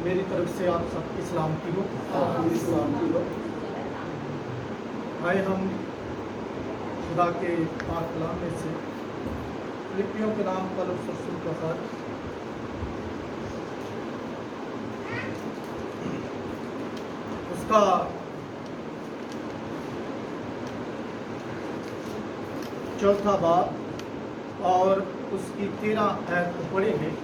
मेरी तरफ से आप सबकी सलामती हो। सलामती हो। आए हम खुदा के पाक कलाम में से फिलिपियों के नाम पौलुस रसूल का खत उसका 4वां बाब और उसकी 13 आयत को पढ़ेंगे।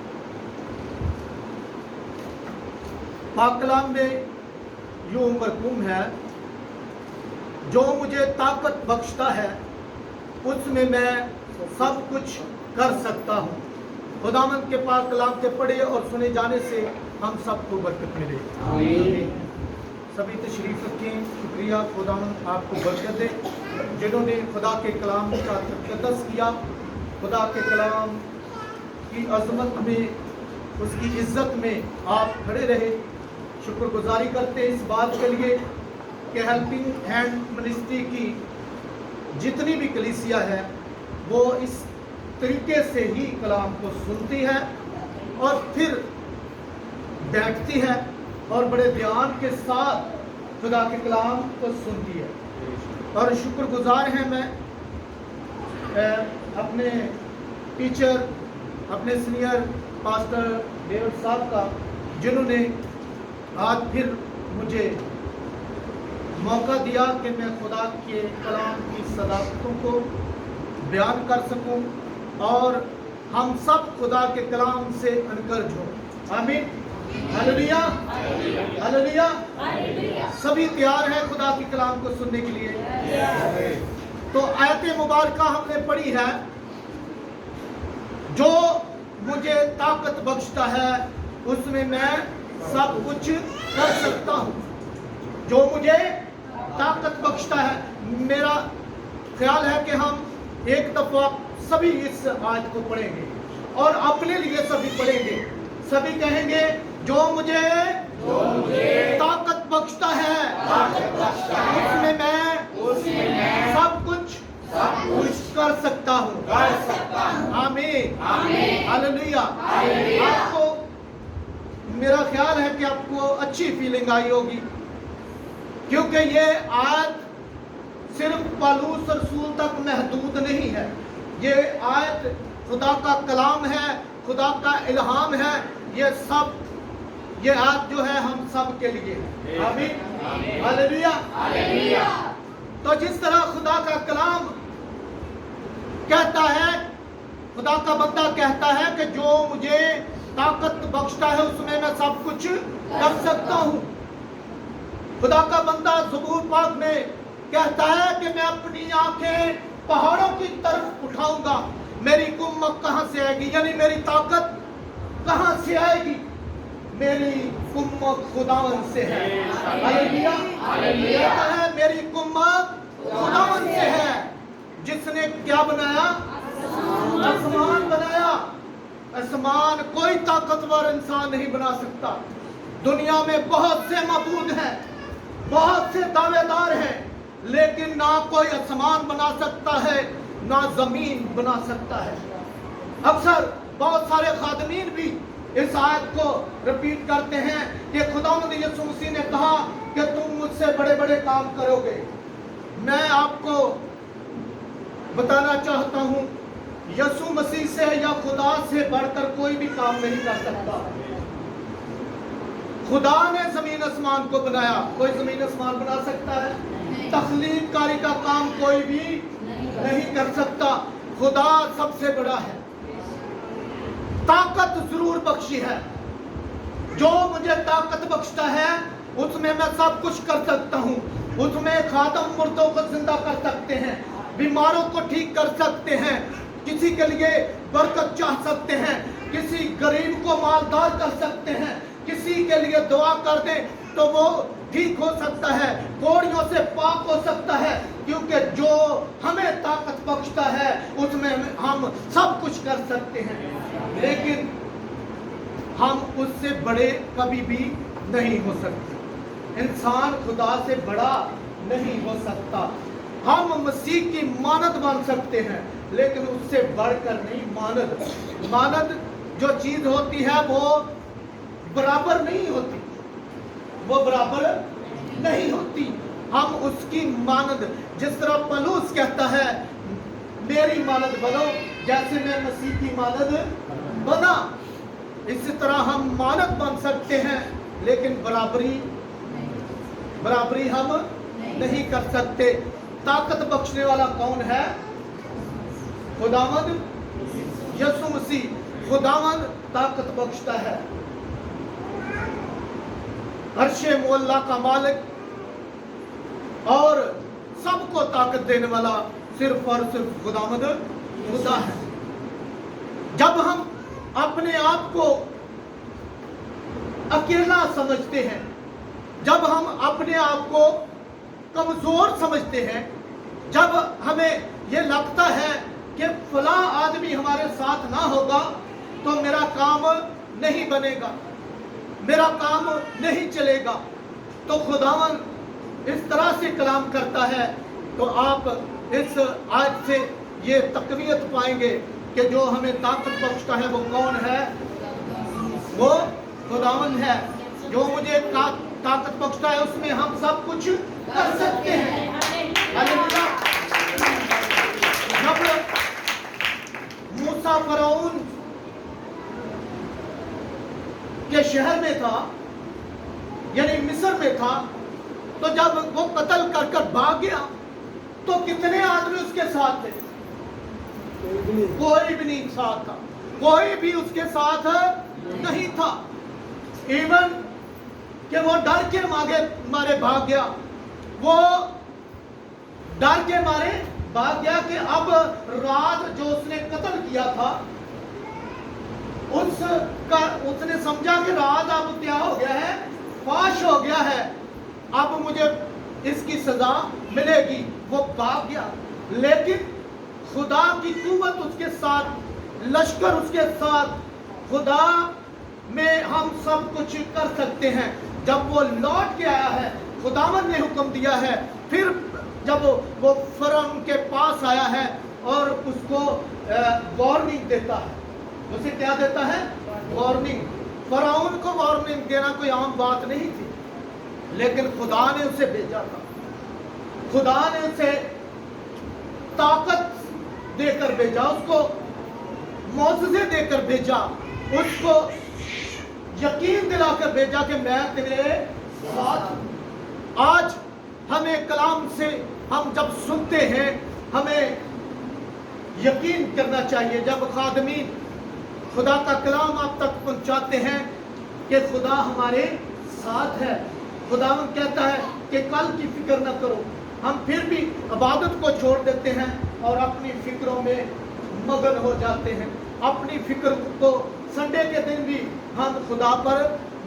पाक कलाम में यूं मरकूम है, जो मुझे ताकत बख्शता है उसमें मैं सब कुछ कर सकता हूँ। खुदावंद के पाक कलाम के पढ़े और सुने जाने से हम सबको बरकत मिले। आमीन। सभी तशरीफ रखें। शुक्रिया, खुदावंद आपको बरकत दे। जिन्होंने खुदा के कलाम का तक़द्दुस किया, खुदा के कलाम की अजमत में, उसकी इज्जत में आप खड़े रहे। शुक्रगुजारी करते हैं इस बात के लिए कि हेल्पिंग हैंड मिनिस्ट्री की जितनी भी कलीसिया है वो इस तरीके से ही कलाम को सुनती है और फिर बैठती है और बड़े ध्यान के साथ खुदा के कलाम को सुनती है। और शुक्रगुजार हैं मैं अपने टीचर, अपने सीनियर पास्टर डेविड साहब का, जिन्होंने आज फिर मुझे मौका दिया कि मैं खुदा के कलाम की सदाकतों को बयान कर सकूं और हम सब खुदा के कलाम से अनकर्ज हों। आमीन। Hallelujah, hallelujah. सभी तैयार हैं खुदा के कलाम को सुनने के लिए? तो आयत मुबारका हमने पढ़ी है, जो मुझे ताकत बख्शता है उसमें मैं सब कुछ कर सकता हूँ। जो मुझे ताकत बख्शता है। मेरा ख्याल है कि हम एक दफा सभी इस आयत को पढ़ेंगे और अपने लिए सभी पढ़ेंगे। सभी कहेंगे, जो मुझे ताकत बख्शता है उसमें मैं सब कुछ कर सकता हूँ। आमीन, हालेलुया। आपको, मेरा ख्याल है कि आपको अच्छी फीलिंग आई होगी, क्योंकि ये आयत सिर्फ पौलुस रसूल तक महदूद नहीं है। ये आयत खुदा का कलाम है, खुदा का इल्हाम है। ये आयत जो है हम सब के लिए है। आमीन, हालेलुया। तो जिस तरह खुदा का कलाम कहता है, खुदा का बंदा कहता है कि जो मुझे ताकत बख्शता है उसमें मैं सब कुछ कर सकता हूँ। खुदा का बंदा ज़बूर पाक में कहता है कि मैं अपनी आंखें पहाड़ों की तरफ उठाऊंगा, मेरी कुम्मत कहाँ से आएगी, यानी मेरी ताकत कहाँ से आएगी? मेरी कुम्मत खुदावन से है। हालेलुया, कहता है मेरी कुम्मत खुदावन से है, जिसने क्या बनाया? आसमान बनाया। आसमान कोई ताकतवर इंसान नहीं बना सकता। दुनिया में बहुत से मबूद हैं, बहुत से दावेदार हैं, लेकिन ना कोई आसमान बना सकता है, ना जमीन बना सकता है। अक्सर बहुत सारे खादमीन भी इस आयत को रिपीट करते हैं कि खुदावंद यीशु मसीह ने कहा कि तुम मुझसे बड़े बड़े काम करोगे। मैं आपको बताना चाहता हूं, यीशु मसीह से या खुदा से बढ़कर कोई भी काम नहीं कर सकता। खुदा ने जमीन आसमान को बनाया, कोई जमीन आसमान बना सकता है? तख्लीक कारी का काम कोई भी नहीं कर सकता। खुदा सबसे बड़ा है। ताकत जरूर बख्शी है। जो मुझे ताकत बख्शता है उसमें मैं सब कुछ कर सकता हूँ। उसमें खादम मुर्दों को जिंदा कर सकते हैं, बीमारों को ठीक कर सकते हैं, किसी के लिए बरकत चाह सकते हैं, किसी गरीब को मालदार कर सकते हैं, किसी के लिए दुआ कर दें तो वो ठीक हो सकता है, कोड़ियों से पाक हो सकता है, क्योंकि जो हमें ताकत बख्शता है उसमें हम सब कुछ कर सकते हैं। लेकिन हम उससे बड़े कभी भी नहीं हो सकते। इंसान खुदा से बड़ा नहीं हो सकता। हम मसीह की मानद बन सकते हैं, लेकिन उससे बढ़कर नहीं। मानद जो चीज होती है वो बराबर नहीं होती, वो बराबर नहीं होती। हम उसकी मानद, जिस तरह पौलुस कहता है मेरी मानद बनो जैसे मैं मसीह की मानद बना, इसी तरह हम मानद बन सकते हैं, लेकिन बराबरी हम नहीं कर सकते। ताकत बख्शने वाला कौन है? खुदावंद यीशु मसीह। खुदावंद ताकत बख्शता है। अर्शे मोहल्ला का मालिक और सबको ताकत देने वाला सिर्फ और सिर्फ खुदावंद खुदा है। जब हम अपने आप को अकेला समझते हैं, जब हम अपने आप को कमजोर समझते हैं, जब हमें ये लगता है कि फला आदमी हमारे साथ ना होगा तो मेरा काम नहीं बनेगा, मेरा काम नहीं चलेगा, तो खुदावन इस तरह से कलाम करता है, तो आप इस आज से ये तकवीयत पाएंगे कि जो हमें ताकत बख्शता है वो कौन है? वो खुदावन है। जो मुझे ताकत बख्शता है उसमें हम सब कुछ कर सकते हैं। हालेलुया। जब मूसा फरौन के शहर में था, यानी मिस्र में था, तो जब वो कत्ल कर कर भाग गया तो कितने आदमी उसके साथ थे? कोई भी नहीं साथ था, कोई भी उसके साथ नहीं था। इवन कि वो डर के मारे भाग गया, वो डर के मारे भाग गया कि अब रात जो उसने कत्ल किया था उसने समझा कि रात अब क्या हो गया है, फाश हो गया है, अब मुझे इसकी सजा मिलेगी। वो भाग गया, लेकिन खुदा की कुव्वत उसके साथ, लश्कर उसके साथ, खुदा में हम सब कुछ कर सकते हैं। जब वो लौट के आया है, खुदावन ने हुक्म दिया है, फिर जब वो फरौन के पास आया है और उसको वार्निंग देता है, उसे क्या देता है? वार्निंग। फरौन को वार्निंग देना कोई आम बात नहीं थी, लेकिन खुदा ने उसे भेजा था। खुदा ने उसे ताकत देकर भेजा, उसको मौजज़े देकर भेजा, उसको यकीन दिलाकर भेजा कि मैं तेरे साथ हूं। आज हमें कलाम से हम जब सुनते हैं, हमें यकीन करना चाहिए। जब खादमीन खुदा का कलाम आप तक पहुंचाते हैं कि खुदा हमारे साथ है, खुदावन कहता है कि कल की फिक्र न करो। हम फिर भी इबादत को छोड़ देते हैं और अपनी फिक्रों में मगन हो जाते हैं। अपनी फिक्र को संडे के दिन भी हम खुदा पर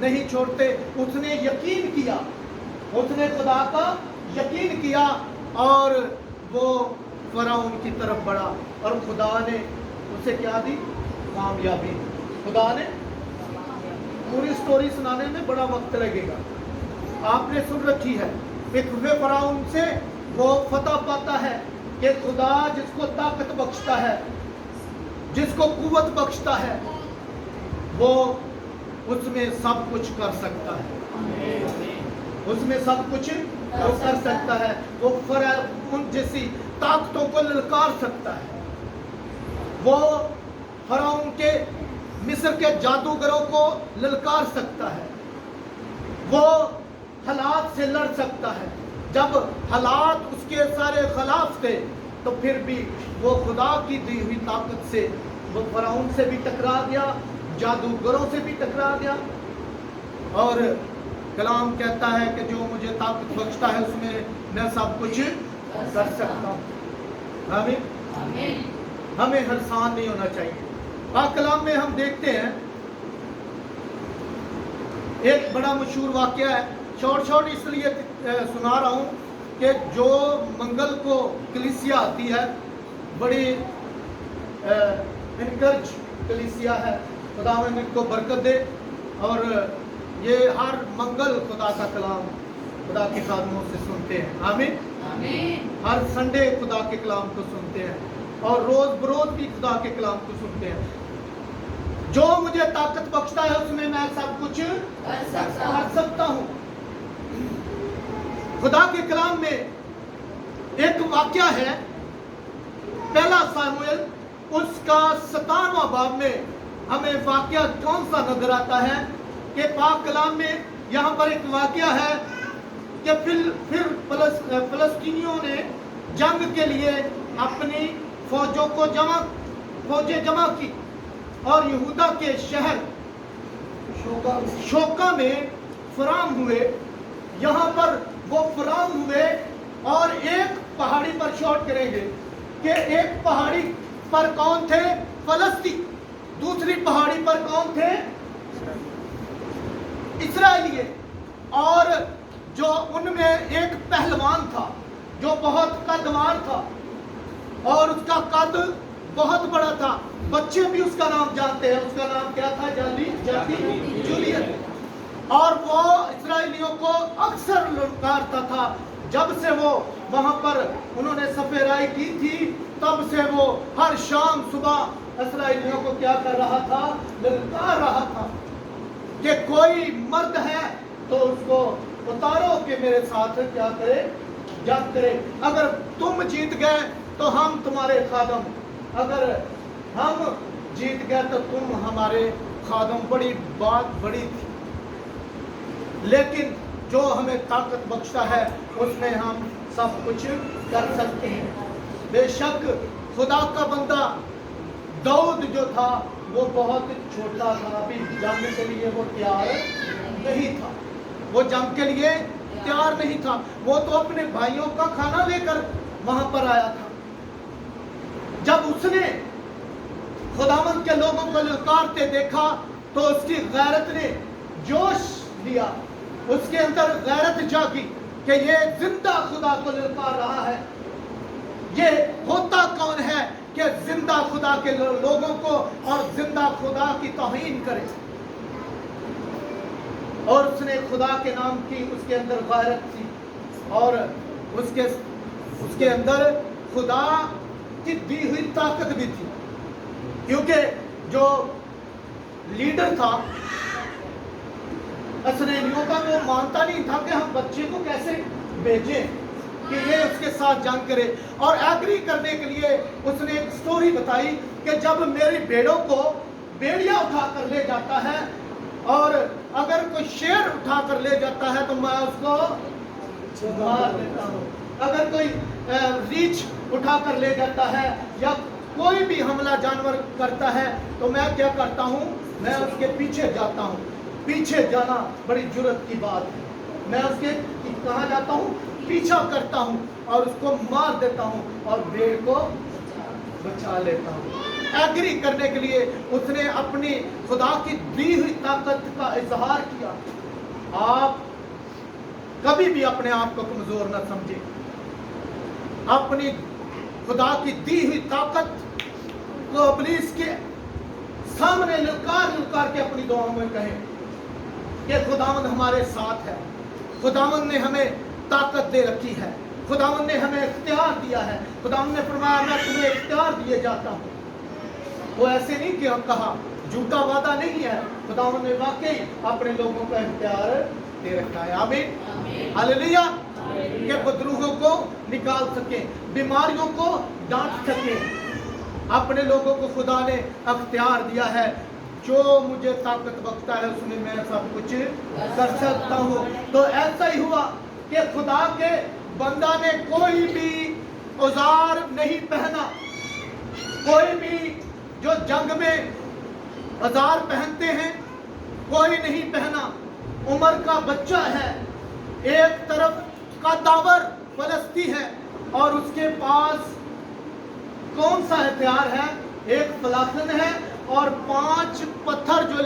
नहीं छोड़ते। उसने यकीन किया, उसने खुदा का यकीन किया और वो फरौन की तरफ बढ़ा और खुदा ने उसे क्या दी? कामयाबी। खुदा ने, पूरी स्टोरी सुनाने में बड़ा वक्त लगेगा, आपने सुन रखी है। एक फरौन से वो फतह पाता है कि खुदा जिसको ताकत बख्शता है, जिसको कुव्वत बख्शता है, वो उसमें सब कुछ कर सकता है, उसमें सब कुछ कर सकता है। वो फरौन जैसी ताकतों को ललकार सकता है, वो फरौन के मिस्र के जादूगरों को ललकार सकता है, वो हालात से लड़ सकता है। जब हालात उसके सारे खिलाफ थे तो फिर भी वो खुदा की दी हुई ताकत से वो फरौन से भी टकरा गया, जादूगरों से भी टकरा गया। और कलाम कहता है कि जो मुझे ताकत बख्शता है उसमें मैं सब कुछ कर सकता हूँ। आमीन। हमें हरसान नहीं होना चाहिए। पाक कलाम में हम देखते हैं एक बड़ा मशहूर वाक़या है, शॉर्ट इसलिए सुना रहा हूँ कि जो मंगल को कलीसिया आती है, बड़ी इनकरेज कलीसिया है, खुदावंद इनको बरकत दे। और ये हर मंगल खुदा का कलाम खुदा के खादमों से सुनते हैं। आमीन। हर संडे खुदा के कलाम को सुनते हैं और रोज बरोज भी खुदा के कलाम को सुनते हैं। जो मुझे ताकत बख्शता है उसमें मैं सब कुछ कर सकता हूँ। खुदा के कलाम में एक वाक्य है, पहला सामुएल उसका 57वां बाब में हमें वाक्य कौन सा नजर आता है कि पाक कलाम में यहाँ पर एक वाक्य है कि फिर फलस्तीनियों ने जंग के लिए अपनी फौजें जमा की और यहूदा के शहर शोका में फराम हुए। यहाँ पर वो फराम हुए और एक पहाड़ी पर शॉट करेंगे कि एक पहाड़ी पर कौन थे? फलस्तीन। दूसरी पहाड़ी पर कौन थे? इस्राएली। और जो उनमें एक पहलवान था जो बहुत कदवार था और उसका कद बहुत बड़ा था। बच्चे भी उसका नाम जानते हैं। उसका नाम क्या था? जूलियट। और वो इस्राएलियों को अक्सर ललकारता था। जब से वो वहां पर उन्होंने सफेराई की थी तब से वो हर शाम सुबह इस्राएलियों को क्या कर रहा था? ललकार रहा था कि कोई मर्द है तो उसको उतारो कि मेरे साथ क्या करे? जंग करे। अगर तुम जीत गए तो हम तुम्हारे खादम, अगर हम जीत गए तो तुम हमारे खादम। बड़ी बात बड़ी थी, लेकिन जो हमें ताकत बख्शता है उसमें हम सब कुछ कर सकते हैं। बेशक खुदा का बंदा दाऊद जो था वो बहुत छोटा था, अभी जंग के लिए वो तैयार नहीं था। वो जंग के लिए तैयार नहीं था। वो तो अपने भाइयों का खाना लेकर वहां पर आया था। जब उसने खुदावंद के लोगों को ललकारते देखा तो उसकी गैरत ने जोश लिया, उसके अंदर गैरत जागी कि ये जिंदा खुदा को ललकार रहा है। ये होता कौन है कि जिंदा खुदा के लोगों को और जिंदा खुदा की तौहीन करे। और उसने खुदा के नाम की उसके अंदर गैरत थी और उसके अंदर खुदा की दी हुई ताकत भी थी, क्योंकि जो लीडर था इस्राएलियों का वो मानता नहीं था कि हम बच्चे को कैसे भेजें कि ये उसके साथ जंग करे। और एग्री करने के लिए उसने एक स्टोरी बताई कि जब मेरी भेड़ों को भेड़िया उठा कर ले जाता है और अगर कोई शेर उठा कर ले जाता है तो मैं उसको मार देता हूँ। अगर कोई रीछ उठा कर ले जाता है या कोई भी हमला जानवर करता है तो मैं क्या करता हूँ? मैं उसके पीछे जाता हूँ। पीछे जाना बड़ी जुर्रत की बात है। मैं उसके कहाँ जाता हूँ? पीछा करता हूँ और उसको मार देता हूँ और भेड़ को बचा लेता हूँ। एग्री करने के लिए उसने अपनी खुदा की दी हुई ताकत का इजहार किया। आप कभी भी अपने आप को कमजोर न समझें। अपनी खुदा की दी हुई ताकत को इब्लीस के सामने ललकार के अपनी दुआओं में कहें कि खुदावंद हमारे साथ है। खुदावंद ने हमें ताकत दे रखी है। खुदावंद ने हमें इख्तियार दिया है। खुदावंद ने फरमाया मैं तुम्हें इख्तियार दिए जाता हूँ। वो ऐसे नहीं कि कहा, झूठा वादा नहीं है। खुदावंद ने वाकई अपने लोगों का इख्तियार दे रखा है। आमीन, हालेलुया। कि बदरूहों को निकाल सके, बीमारियों को डांट सके। अपने लोगों को खुदा ने अख्तियार दिया है। जो मुझे ताकत बख्शता है उसमें मैं सब कुछ कर सकता हूँ। तो ऐसा ही हुआ कि खुदा के बंदा ने कोई भी औजार नहीं पहना। कोई भी जो जंग में औजार पहनते हैं कोई नहीं पहना। उम्र का बच्चा है, एक तरफ का दावर फलस्ती है और उसके पास कौन सा हथियार है? एक फलाखन है और 5 पत्थर जो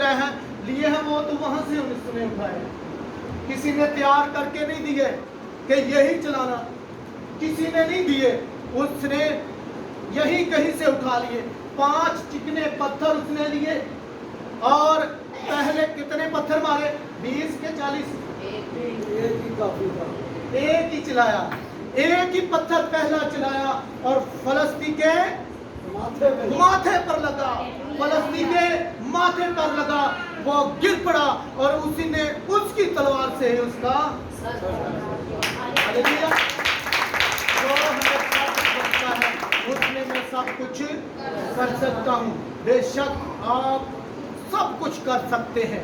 लिए हैं वो तो वहां से उसने उठाए। किसी ने तैयार करके नहीं दिए कि यही चलाना, किसी ने नहीं दिए, उसने यही कहीं से उठा लिए। 5 चिकने पत्थर उसने लिए और पहले कितने पत्थर मारे? 20 के 40? एक ही चलाया। एक ही पत्थर पहला चलाया और फलस्ती के माथे पर लगा। फलस्ती के माथे पर लगा, वो गिर पड़ा और उसी ने उसकी तलवार से ही उसका हालेलुया। जो हमें ताकत बख्शता है उसमें मैं सब कुछ कर सकता हूँ। बेशक आप सब कुछ कर सकते हैं।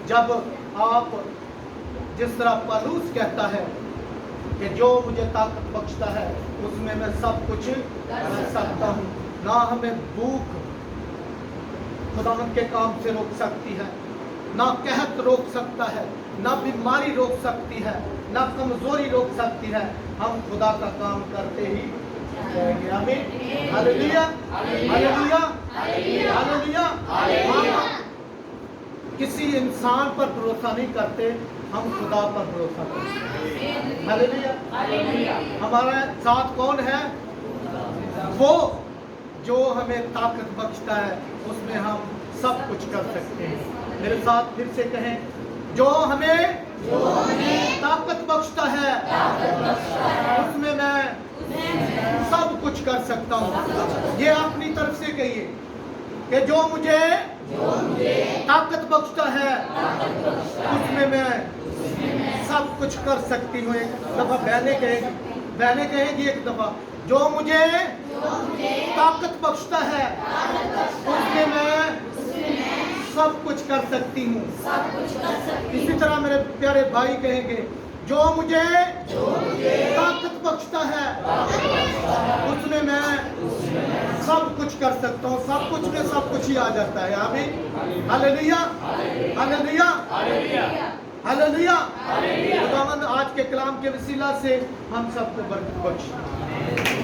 जब आप जिस तरह पौलुस कहता है कि जो मुझे ताकत बख्शता है उसमें मैं सब कुछ कर सकता हूँ। ना हमें भूख खुदावंद के काम से रोक सकती है, ना कहत रोक सकता है, ना बीमारी रोक सकती है, ना कमजोरी रोक सकती है। हम खुदा का काम करते ही जाएंगे। आमीन। Hallelujah hallelujah hallelujah. हम किसी इंसान पर भरोसा नहीं करते, हम खुदा पर भरोसा करते हैं। हालेलुया। हमारे साथ कौन है? वो जो हमें ताकत बख्शता है, उसमें हम सब कुछ कर सकते हैं। मेरे साथ फिर से कहें, जो हमें ताकत बख्शता है उसमें मैं सब कुछ कर सकता हूँ। ये अपनी तरफ से कहिए कि जो मुझे ताकत बख्शता है उसमें मैं सब कुछ कर सकती हूँ। एक दफा बहने कहेगी एक दफा, जो मुझे ताकत बख्शता है उसमें मैं सब कुछ कर सकती हूँ। इसी तरह मेरे प्यारे भाई कहेंगे, जो मुझे ताकत बख्शता है उसमें मैं सब कुछ कर सकता हूँ। सब कुछ में सब कुछ ही आ जाता है। आमीन। Hallelujah hallelujah hallelujah. खुदावंद आज के कलाम के वसीला से हम सबको बरकत बख्शे।